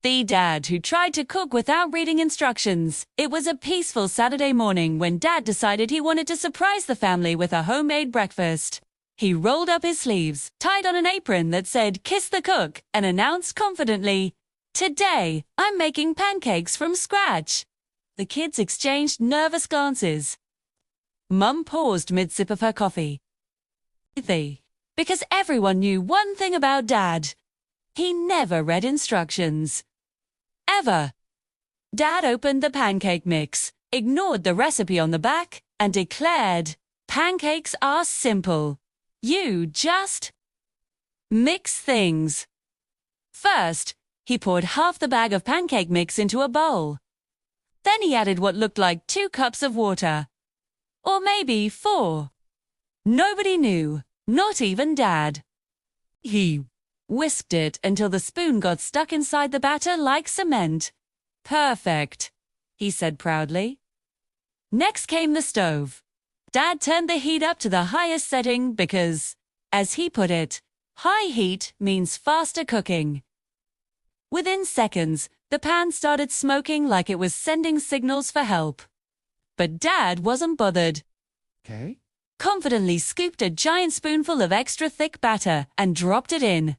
The dad who tried to cook without reading instructions. It was a peaceful Saturday morning when Dad decided he wanted to surprise the family with a homemade breakfast. He rolled up his sleeves, tied on an apron that said "Kiss the Cook," and announced confidently, "Today, I'm making pancakes from scratch." The kids exchanged nervous glances. Mum paused mid-sip of her coffee. Because everyone knew one thing about Dad. He never read instructions. Ever. Dad opened the pancake mix, ignored the recipe on the back, and declared, "Pancakes are simple. You just mix things." First, he poured half the bag of pancake mix into a bowl. Then he added what looked like 2 cups of water. Or maybe 4. Nobody knew, not even Dad. He whisked it until the spoon got stuck inside the batter like cement. "Perfect," he said proudly. Next came the stove. Dad turned the heat up to the highest setting because, as he put it, high heat means faster cooking. Within seconds, the pan started smoking like it was sending signals for help. But Dad wasn't bothered. Okay. Confidently scooped a giant spoonful of extra thick batter and dropped it in.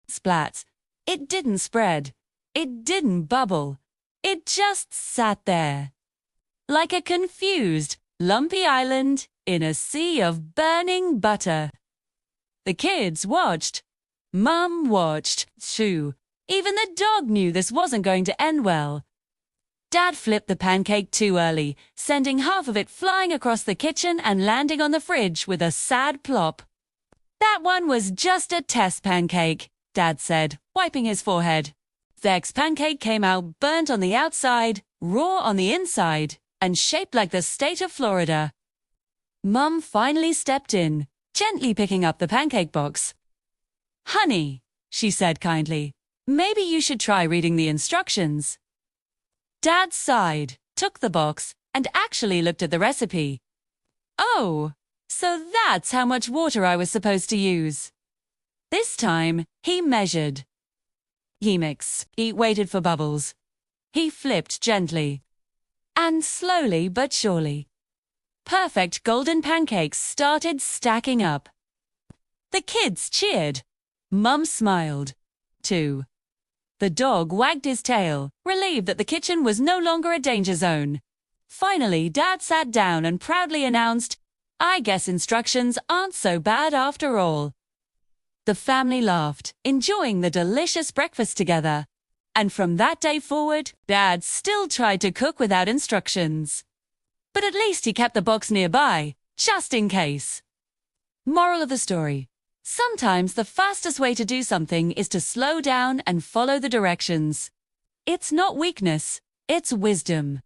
Splat. It didn't spread. It didn't bubble. It just sat there. Like a confused, lumpy island in a sea of burning butter. The kids watched. Mum watched, too. Even the dog knew this wasn't going to end well. Dad flipped the pancake too early, sending half of it flying across the kitchen and landing on the fridge with a sad plop. "That one was just a test pancake," Dad said, wiping his forehead. Vex's pancake came out burnt on the outside, raw on the inside, and shaped like the state of Florida. Mum finally stepped in, gently picking up the pancake box. "Honey," she said kindly, "maybe you should try reading the instructions." Dad sighed, took the box, and actually looked at the recipe. "Oh, so that's how much water I was supposed to use." This time, he measured. He waited for bubbles. He flipped gently. And slowly but surely, perfect golden pancakes started stacking up. The kids cheered. Mum smiled, too. The dog wagged his tail, relieved that the kitchen was no longer a danger zone. Finally, Dad sat down and proudly announced, "I guess instructions aren't so bad after all." The family laughed, enjoying the delicious breakfast together. And from that day forward, Dad still tried to cook without instructions. But at least he kept the box nearby, just in case. Moral of the story: sometimes the fastest way to do something is to slow down and follow the directions. It's not weakness, it's wisdom.